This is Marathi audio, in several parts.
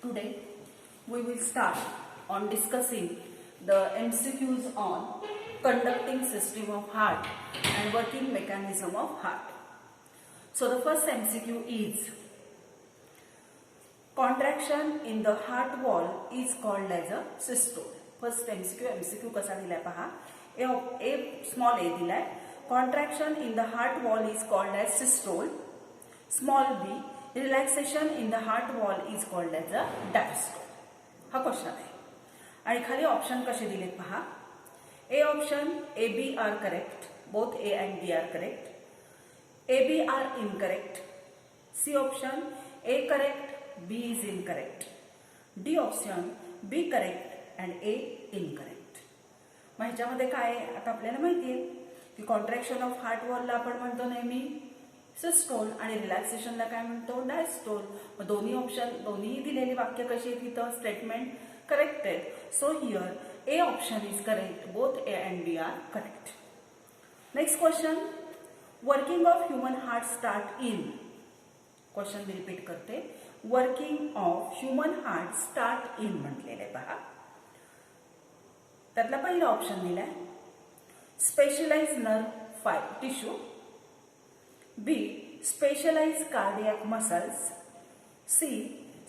Today we will start on discussing the MCQs on conducting system of heart and working mechanism of heart. So the first MCQ is contraction in the heart wall is called as a systole. First MCQ कसा दिलाय पहा. A small a दिलाय. Contraction in the heart wall is called as systole. Small b, relaxation in the heart wall is called as a diastole. हा क्वेश्चन आहे. आणि खाली ऑप्शन कसे दिलेत पहा. A option A, B are correct. Both A and B are correct. A, B are incorrect. C option A correct, B is incorrect. D option B correct and A incorrect. मग ह्याच्यामध्ये काय आहे आता आपल्याला माहिती आहे की कॉन्ट्रॅक्शन ऑफ हार्ट वॉलला आपण म्हणतो नेहमी सिस्टोल आणि रिलॅक्सेशनला काय म्हणतो डायस्टोल. मग दोन्ही दिलेली वाक्य कशी आहेत इथं statement corrected. So here A option is correct. Both A and B are correct. Next question. Working of human heart start in. Question me repeat करते. Working of human heart start in म्हटलेले पहा. त्यातला पहिला ऑप्शन दिलाय specialise nerve tissue, B specialise cardiac muscles, C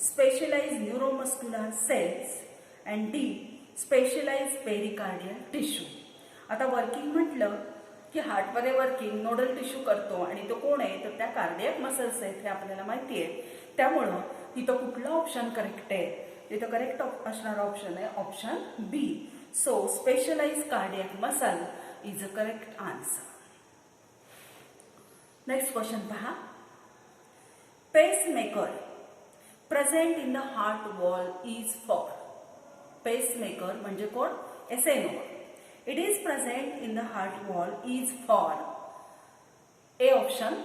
specialise neuromuscular cells and D specialise pericardial tissue. आता वर्किंग म्हटलं की हार्टमध्ये वर्किंग नोडल टिश्यू करतो आणि तो कोण आहे तर त्या कार्डियक मसल्स आहेत हे आपल्याला माहिती आहे. त्यामुळं इथं कुठलं ऑप्शन करेक्ट आहे तिथं करेक्ट असणारा ऑप्शन आहे option B. So specialized cardiac muscle is a correct answer. Next question पहा. Pacemaker present in the heart wall is for. Pacemaker म्हणजे कोण SNO. It is present in the heart wall is for. A option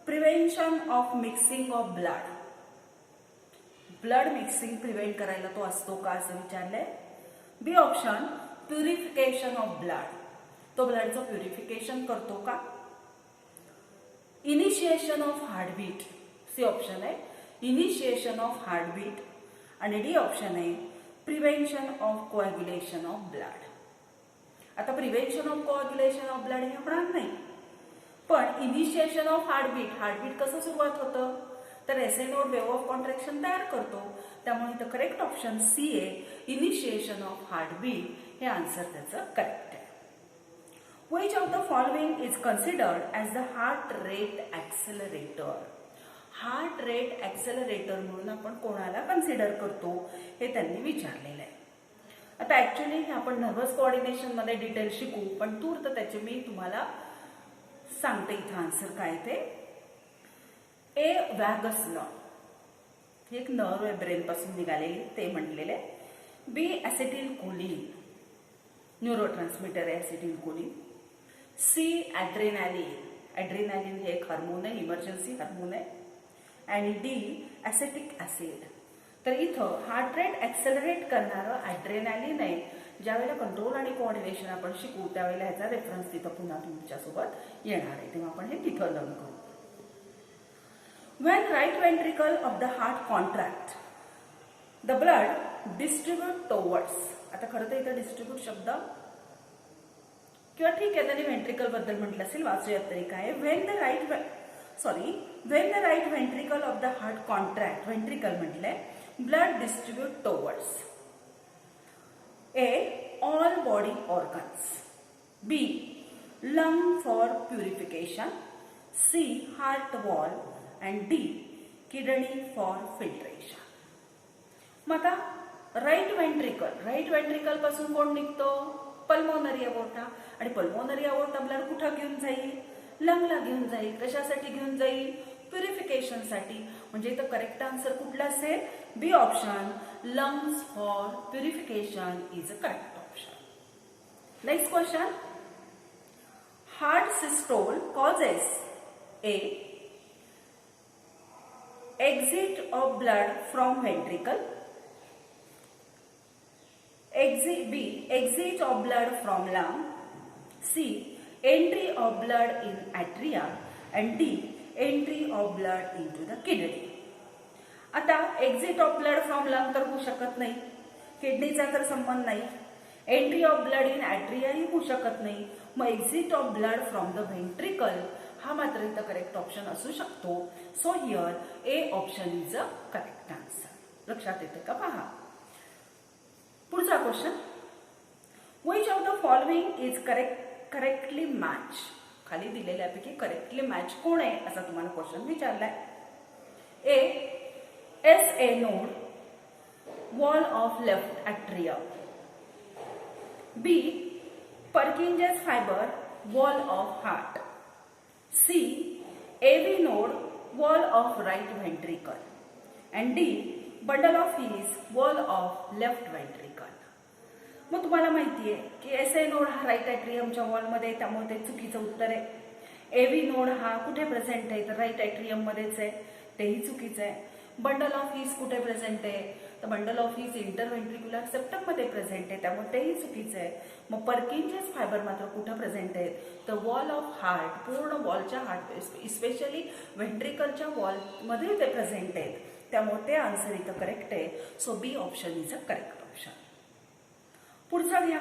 prevention of mixing of blood. Blood mixing prevent करायला तो असतो का असं विचारलंय. B option purification of blood. तो ब्लडचं प्युरिफिकेशन करतो का. Initiation of heartbeat. C option आहे इनिशिएशन ऑफ हार्टबीट. आणि डी ऑप्शन आहे prevention of coagulation of blood. आता prevention of coagulation of blood हे होणार नाही पण इनिशिएशन ऑफ हार्टबीट कसं सुरुवात होतं तर एसएनओ वेव्ह ऑफ कॉन्ट्रॅक्शन तयार करतो. त्यामुळे इथं करेक्ट ऑप्शन सी आहे इनिशिएशन ऑफ हार्टबीट हे आन्सर त्याचं करेक्ट आहे. Which of the following is considered as the heart rate accelerator? Heart rate accelerator म्हणून आपण कोणाला कन्सिडर करतो हे त्यांनी विचारलेलं आहे. आता ऍक्च्युली हे आपण नर्व्हस कोऑर्डिनेशन मध्ये डिटेल शिकू पण तूर्त त्याचे मी तुम्हाला सांगते इथं आन्सर काय ते. ए वॅगस लॉ हे एक नर्व आहे ब्रेन पासून निघालेली ते म्हटलेले. बी ऍसिटिल कोलिन न्यूरो ट्रान्समीटर आहे ऍसिटिल कोलिन. सी ॲड्रेनालिन हे एक हार्मोन आहे इमर्जन्सी हार्मोन आहे. आणि डी ॲसेटिक ऍसिड. तर इथं हार्ट रेट ऍक्सेलरेट करणारं ॲड्रेनालिन आहे. ज्यावेळेला कंट्रोल आणि कोऑर्डिनेशन आपण शिकू त्यावेळेला ह्याचा रेफरन्स तिथं पुन्हा तुमच्यासोबत येणार आहे तेव्हा आपण हे तिथं लर्न करू. When right ventricle of the heart contract, the blood distribute towards. आता खरं तर इथं डिस्ट्रीब्यूट शब्द किंवा ठीक आहे त्यांनी व्हेंट्रिकल बद्दल म्हटलं असेल वाचूयात तरी काय. when the right ventricle of the heart contract, ventricle म्हटलंय blood distribute towards A all body organs, B lung for purification, C heart wall and D kidney for filtration. मग आता राईट व्हेंट्रिकल पासून कोण निघतो पल्मोनरी अवोर्टा. आणि पल्मोनरी अवोर्टा ब्लड कुठं घेऊन जाईल लंगला घेऊन जाईल. कशासाठी घेऊन जाईल प्युरिफिकेशनसाठी. म्हणजे इथं करेक्ट आन्सर कुठला असेल B option lungs for purification is a correct option. Next question. Heart systole causes a exit of blood from ventricle, B exit of blood from lung, C entry of blood in atria and D entry of blood into the kidney. आता exit of blood from lung तर होऊ शकत नाही, किडनीचा तर संबंध नाही, एंट्री ऑफ ब्लड इन ॲट्रियाही होऊ शकत नाही, मग exit of blood from the ventricle हा मात्र इथं करेक्ट ऑप्शन असू शकतो. So here A option is a correct answer. लक्षात येते का पहा. पुढचा question, which of the following is correctly match. खाली दिलेल्यापैकी करेक्टली मॅच कोण आहे असा तुम्हाला question विचारलाय. A S A node wall of left atrium. B Purkinje's fibre wall of heart. C AV node wall of right ventricle. And D bundle of his wall of left ventricle. मग तुम्हाला माहिती आहे की SA नोड हा राईट ॲट्रियमच्या वॉलमध्ये आहे, त्यामुळे ते चुकीचं उत्तर आहे. AV नोड हा कुठे प्रेझेंट आहे तर राईट ॲट्रियममध्येच आहे, तेही चुकीचं आहे. बंडल ऑफ हीज कुठे प्रेझेंट आहे तर बंडल ऑफ हीज इंटरव्हेंट्रिक्युलर सेप्टममध्ये प्रेझेंट आहे, त्यामुळे तेही चुकीचं आहे. मग पर्किंजेस फायबर मात्र कुठं प्रेझेंट आहे तर वॉल ऑफ हार्ट, पूर्ण वॉलच्या हार्ट स्पेशली व्हेंट्रिकलच्या वॉलमध्ये ते प्रेझेंट आहेत, त्यामुळे ते आन्सर इथं करेक्ट आहे. So B option is a correct option. पुढचा घ्या.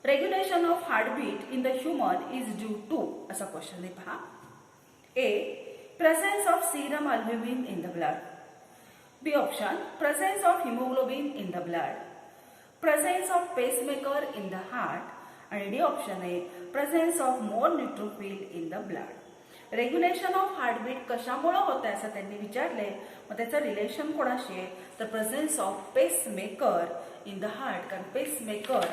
Regulation of heartbeat in the human is due to असा क्वेश्चन आहे पहा. A presence of serum albumin in the blood. B option presence of hemoglobin in the blood, presence of pacemaker in the heart, and D option आहे presence of more neutrophil in the blood. Regulation of heartbeat कशामुळे होतं असं त्यांनी विचारले. मग त्याचं रिलेशन कोणाशी आहे तर presence of pacemaker in the heart. कारण पेसमेकर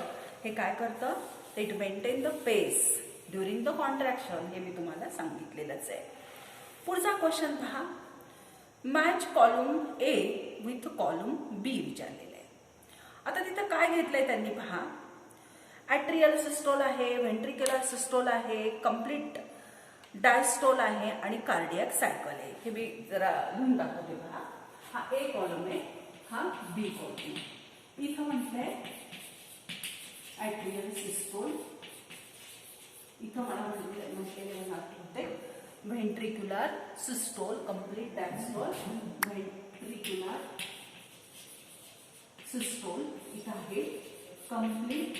हे काय करतं, it maintain the pace during the contraction, हे मी तुम्हाला सांगितलेलंच आहे. पुढचा क्वेश्चन पहा. Match column A with column B विचारलेलं आहे. आता तिथं काय घेतलंय त्यांनी पहा. ॲट्रियल सिस्टोल आहे, व्हेंट्रिक्युलर सिस्टोल आहे, कम्प्लीट डायस्टोल आहे आणि कार्डियक सायकल आहे. हे मी जरा लिहून दाखवते पहा. हा ए कॉलम आहे, हा बी कॉलम. इथं म्हटलंय ॲट्रियल सिस्टोल, इथं मला म्हटलेलं होते ventricular systole, complete diastole, ventricular systole, इथं आहे कम्प्लीट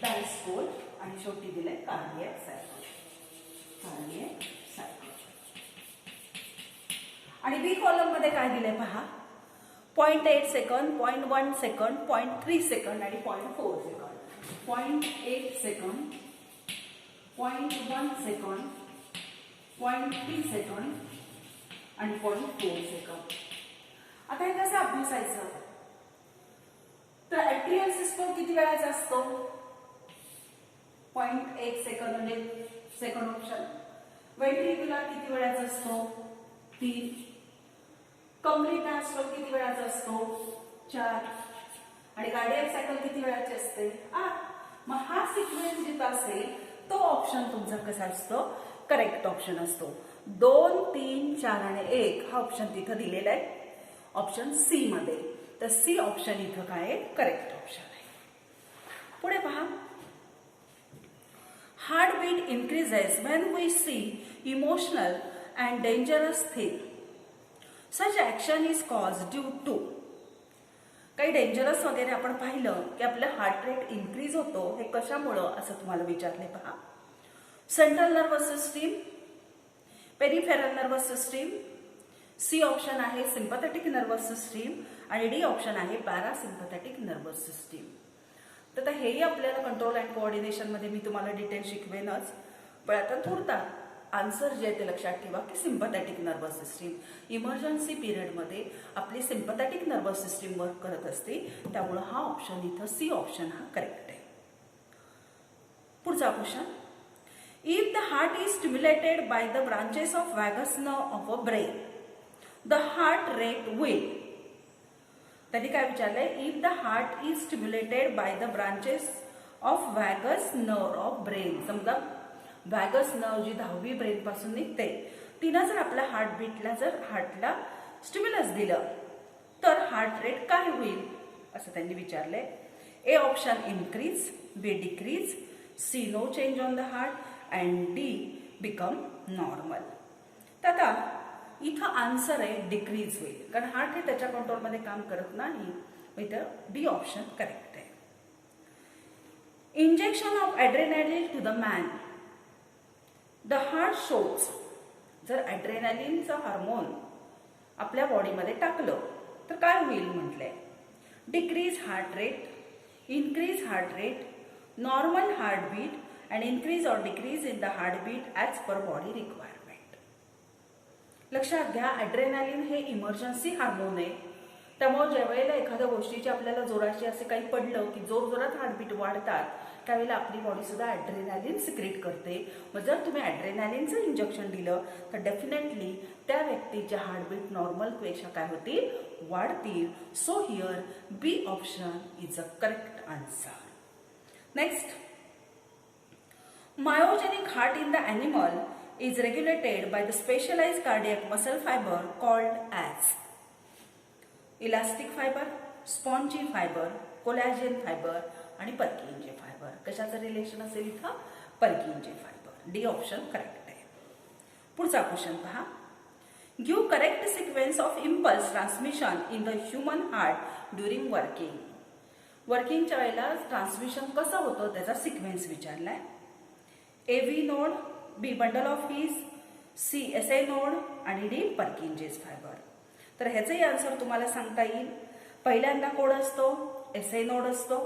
डायस्टोल आणि शेवटी दिलंय कार्डियक सायकल. Cardiac cycle. आणि बी कॉलम मध्ये काय दिलंय पहा. 0.8 सेकंद, 0.1 सेकंद, 0.3 सेकंद आणि 0.4 सेकंद. 0.8 सेकंद, 0.1 सेकंद, 0.3 सेकंद आणि 0.4 सेकंद. आता हे कसं अभ्यासायचं तर ॲट्रियल सिस्टोल किती वेळाचा असतो 0.1 सेकंद म्हणजे सेकंड ऑप्शन. व्हेंट्रिक्युलर किती वेळाचा असतो 3. कम्प्लीट डायस्टोल किती वेळाचा असतो 4 आणि कार्डियक सायकल किती वेळाची असते 8. मग हा सिक्वेन्स जिथं असेल तो ऑप्शन तुमचा कसा असतो करेक्ट ऑप्शन असतो. 2, 3, 4 आणि 1 हा ऑप्शन तिथं दिलेला आहे ऑप्शन सी मध्ये. तर सी ऑप्शन इथं काय आहे करेक्ट ऑप्शन आहे. पुढे पहा. Heartbeat increases when we see emotional and dangerous thing. Such action is cause due to. काही डेंजरस वगैरे आपण पाहिलं की आपलं हार्ट रेट इन्क्रीज होतो, हे कशामुळं असं तुम्हाला विचारले पहा. Central nervous system, peripheral nervous system, C option आहे सिम्पॅथेटिक नर्वस सिस्टीम आणि डी ऑप्शन आहे पॅरासिम्पॅथेटिक नर्वस सिस्टीम. तर हेही आपल्याला कंट्रोल अँड कोऑर्डिनेशन मध्ये मी तुम्हाला डिटेल शिकवेनच, पण आता थोडा आन्सर जे आहे ते लक्षात ठेवा की सिम्पॅथेटिक नर्वस सिस्टीम इमर्जन्सी पिरियडमध्ये आपली सिम्पॅथेटिक नर्वस सिस्टीम वर्क करत असते, त्यामुळे हा ऑप्शन इथं सी ऑप्शन हा करेक्ट आहे. पुढचा question. If the heart is stimulated by the branches of vagus nerve of a brain, the heart rate will. त्यांनी काय विचारलंय. If the heart is stimulated by the branches of vagus nerve of brain. समजा वॅगस नर्व जी 10वी ब्रेन पासून निघते तिनं जर आपल्या हार्टबीटला जर हार्टला स्टिम्युलस दिलं तर हार्ट रेट काय होईल असं त्यांनी विचारलंय. A option increase, B decrease, C no change on the heart and D become normal. तर आता इथं आन्सर आहे डिक्रीज होईल, कारण हार्ट हे त्याच्या कंट्रोलमध्ये काम करत नाही. इथं डी ऑप्शन करेक्ट आहे. Injection of adrenaline to the man. The heart shows. जर ॲड्रेनालिनचं हार्मोन आपल्या बॉडीमध्ये टाकलं तर काय होईल म्हटलंय. Decrease heart rate, increase heart rate, normal heartbeat and increase or decrease in the heartbeat as per body requirement. लक्षात घ्या, ॲड्रेनालिन हे इमर्जन्सी हार्मोन आहे. त्यामुळे ज्यावेळेला एखाद्या गोष्टीची आपल्याला जोराची असे काही पडलं की जोरात हार्टबीट वाढतात, त्यावेळेला आपली बॉडी सुद्धा ॲड्रेनालिन सिक्रेट करते. मग जर तुम्ही ॲड्रेनालिनचं इंजेक्शन दिलं तर डेफिनेटली त्या व्यक्तीच्या हार्टबीट नॉर्मलपेक्षा काय होतील, वाढतील. So here B option is a correct answer. Next, myogenic heart in the animal is regulated by the specialized cardiac muscle fiber called as elastic fibre, spongy fibre, collagen fibre आणि पर्किंजे फायबर. कशाचं रिलेशन असेल इथं, Purkinje fibre. D option correct आहे. पुढचा क्वेश्चन पहा. Give correct sequence of impulse transmission in the human heart during working. वर्किंगच्या वेळेला ट्रान्समिशन कसं होतं त्याचा सिक्वेन्स विचारलाय. A V node, B bundle of His, C S A node आणि डी पर्किंजेस फायबर. तर ह्याचंही आन्सर तुम्हाला सांगता येईल. पहिल्यांदा कोड असतो एस ए नोड असतो.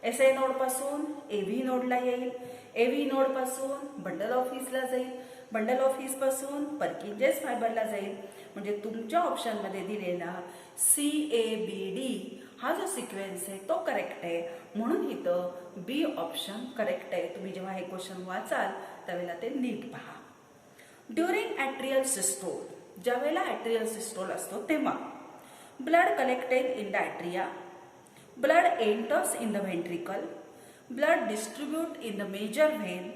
एस ए नोड पासून ए व्ही नोडला येईल. ए व्ही नोड पासून बंडल ऑफ हीजला जाईल. बंडल ऑफ हीज पासून पर्किंजेस फायबरला जाईल. म्हणजे तुमच्या ऑप्शनमध्ये दिलेला सी ए बी डी हा जो सिक्वेन्स आहे तो करेक्ट आहे. म्हणून इथं बी ऑप्शन करेक्ट आहे. तुम्ही जेव्हा हे क्वेश्चन वाचाल त्यावेळेला ते नीट पहा. During atrial systole. ज्यावेळेला ॲट्रियल सिस्टोल असतो तेव्हा blood collected in the atria, blood enters in the ventricle, blood distribute in the major vein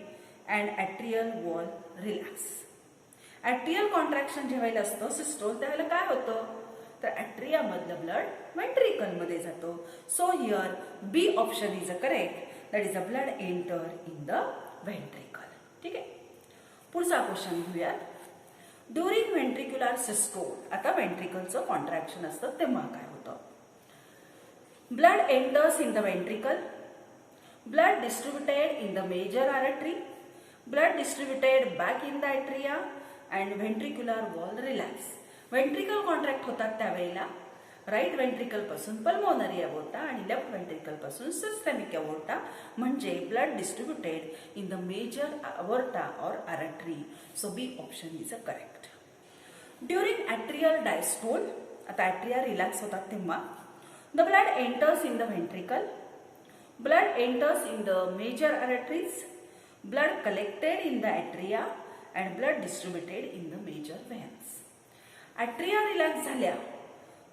and atrial wall relax. Atrial contraction ज्यावेळेला असतं सिस्टोल त्यावेळेला काय होतं, तर ॲट्रियामधलं ब्लड व्हेंट्रिकलमध्ये जातो. So here B option is a correct. That is a blood enter in the ventricle. ठीक आहे. पुढचा क्वेश्चन घेऊयात. During ventricular systole. आता व्हेंट्रिकलचं कॉन्ट्रॅक्शन असतं तेव्हा काय होतं. Blood enters in the ventricle, blood distributed in the major artery, blood distributed back in the atria and ventricular wall relax. Ventricle contract होतात त्यावेळेला राईट व्हेंट्रिकल पासून पल्मोनरी अवोर्टा आणि लेफ्ट व्हेंट्रिकल पासून सिस्टेमिक अवोर्टा. म्हणजे blood distributed in the major aorta और artery. So B option is a correct. During atrial diastole. आता ॲट्रिया रिलॅक्स होतात तेव्हा the blood enters in the ventricle, blood enters in the major arteries, blood collected in the atria and blood distributed in the major veins. Atria relax झाल्या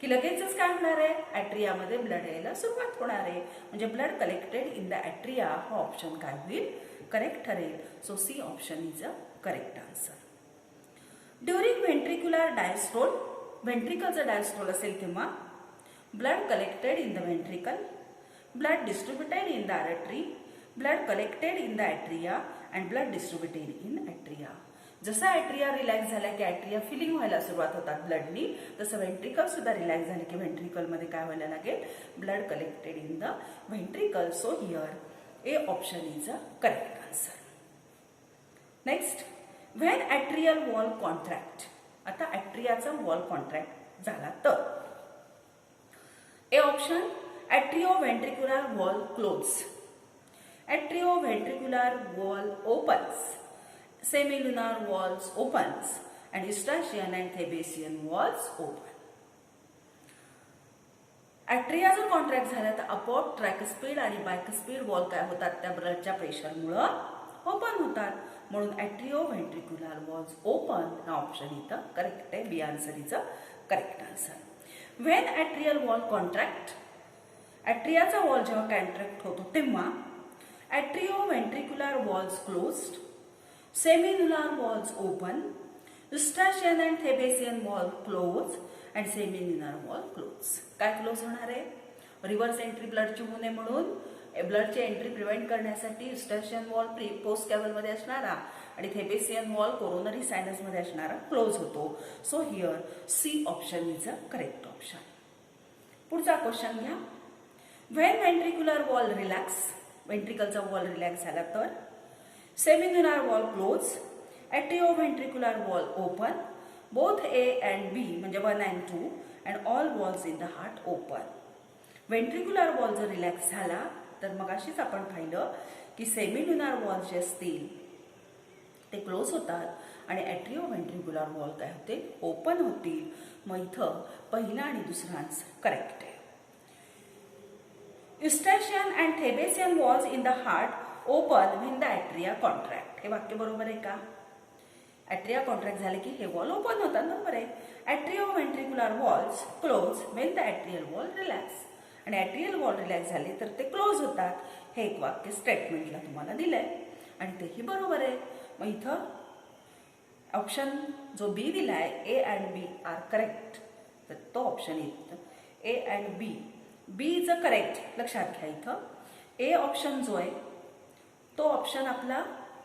की लगेचच काय होणार आहे, ॲट्रियामध्ये ब्लड यायला सुरुवात होणार आहे. म्हणजे blood collected in the atria हा ऑप्शन काय होईल, करेक्ट ठरेल. So C option is a correct answer. During ventricular diastole. व्हेंट्रिकलचं डायस्टोल असेल तेव्हा blood collected in the ventricle, blood distributed in the artery, blood collected in the atria and blood distributed in atria. जसं ॲट्रिया रिलॅक्स झाल्या की ॲट्रिया फिलिंग व्हायला सुरुवात होतात ब्लडनी, तसं व्हेंट्रिकल सुद्धा रिलॅक्स झाले की व्हेंट्रिकलमध्ये काय व्हायला लागेल, blood collected in the ventricle. So here A option is a correct answer. Next, when atrial wall contract. आता ॲट्रियाचा वॉल कॉन्ट्रॅक्ट झाला तर A option atrio ventricular wall close, atrio ventricular wall opens, semilunar walls opens and Eustachian and Thebesian walls open. Atria जर कॉन्ट्रॅक्ट झाला तर आपोआप ट्रॅकस्पीड आणि बायकस्पीड वॉल काय होतात, त्या ब्लडच्या प्रेशरमुळं ओपन होतात. म्हणून ॲट्रिओ व्हेंट्रिक्युलर वॉल्स ओपन हा ऑप्शन इथं करेक्ट आहे. B answer is a correct answer. When atrial wall contract. ॲट्रियाचा वॉल जेव्हा कॉन्ट्रॅक्ट होतो तेव्हा atrio ventricular walls closed, semilunar walls open, Eustachian and Thebesian wall close and semilunar wall close. काय क्लोज होणार आहे, रिव्हर्स एंट्री ब्लडची होऊ नये म्हणून ब्लडची एंट्री प्रिव्हेंट करण्यासाठी Eustachian वॉल पोस्ट कॅव्हलमध्ये असणारा आणि थेबेसियन वॉल कोरोनरी सायनसमध्ये असणारा क्लोज होतो. So here C option is a correct option. पुढचा क्वेश्चन घ्या. व्हेन व्हेंट्रिक्युलर वॉल रिलॅक्स, व्हेंट्रिकलचा वॉल रिलॅक्स झाला तर semilunar wall close, atrioventricular wall open, both A and B म्हणजे 1 and 2 and all walls in the heart open. Ventricular wall जर रिलॅक्स झाला तर मग अशीच आपण पाहिलं की सेमिन्युलर वॉल जे असतील ते क्लोज होतात आणि ॲट्रिओव्हेंट्रिक्युलर वॉल काय होते, ओपन होतील. मग इथं पहिला आणि दुसरा आन्सर करेक्ट आहे. Eustachian and Thebesian walls in the heart open when the atria contract. हे वाक्य बरोबर आहे का? ॲट्रिया कॉन्ट्रॅक्ट झाले की हे वॉल ओपन होतात, बरोबर आहे. Atrioventricular walls close when the atrial wall relax, आणि ॲट्रियल वॉल रिलॅक्स झाले तर ते क्लोज होतात. हे एक वाक्य स्टेटमेंटला तुम्हाला दिलंय आणि तेही बरोबर आहे. मग इथं ऑप्शन जो बी दिलाय A and B are correct, तर तो ऑप्शन येतो A and B. B is a correct. लक्षात घ्या इथं ए ऑप्शन जो आहे तो ऑप्शन आपला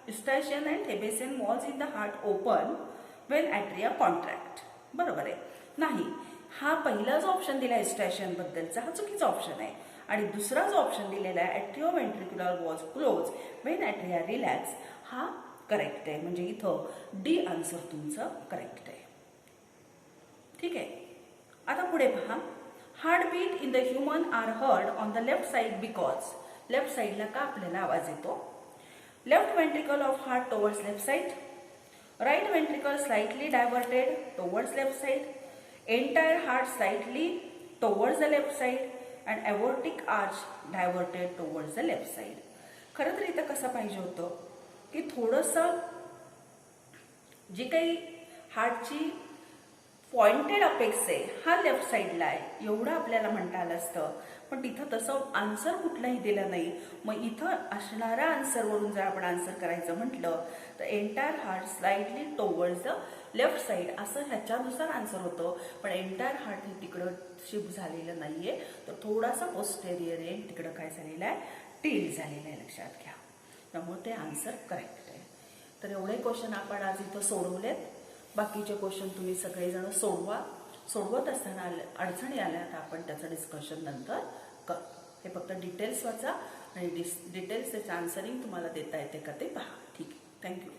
Eustachian and Thebesian walls in the heart open when atria contract, बरोबर आहे. नाही, हा पहिला जो ऑप्शन दिला युस्टॅशियन बद्दलचा हा चुकीचा ऑप्शन आहे आणि दुसरा जो ऑप्शन दिलेला आहे atrioventricular walls close when ॲट्रिया relax हा करेक्ट आहे. म्हणजे इथं डी आन्सर तुमचं करेक्ट आहे. ठीक आहे. आता पुढे पहा. Heartbeat in the human are heard on the left side because. Left साइडला का आपल्याला आवाज येतो? Left ventricle of heart towards left side, right ventricle slightly diverted towards left side, entire heart slightly towards the left side and aortic arch diverted towards the left side. खरं तर इथं कसं पाहिजे होतं की थोडंसं जी काही हार्टची पॉइंटेड अपेक्स आहे हा लेफ्ट साईडला आहे एवढं आपल्याला म्हणता आलं असतं, पण तिथं तसं आन्सर कुठलाही दिलं नाही. मग इथं असणाऱ्या आन्सरवरून जर आपण आन्सर करायचं म्हटलं तर entire heart slightly towards the left side असं ह्याच्यानुसार आन्सर होतं. पण एंटायर हार्ट हे तिकडं शिफ्ट झालेलं नाहीये, तर थोडासा पोस्टेरियर आहे, तिकडं काय झालेलं आहे, टिल्ट झालेलं आहे. लक्षात घ्या. त्यामुळे ते आन्सर करेक्ट आहे. तर एवढे क्वेश्चन आपण आज इथं सोडवलेत. बाकीचे क्वेश्चन तुम्ही सगळेजण सोडवा. सोडवत असताना अडचणी आल्या तर आपण त्याचं डिस्कशन नंतर करू. हे फक्त डिटेल्स वाचा आणि डिटेल्स त्याचं आन्सरिंग तुम्हाला देता येते का ते पहा. ठीक आहे. थँक्यू.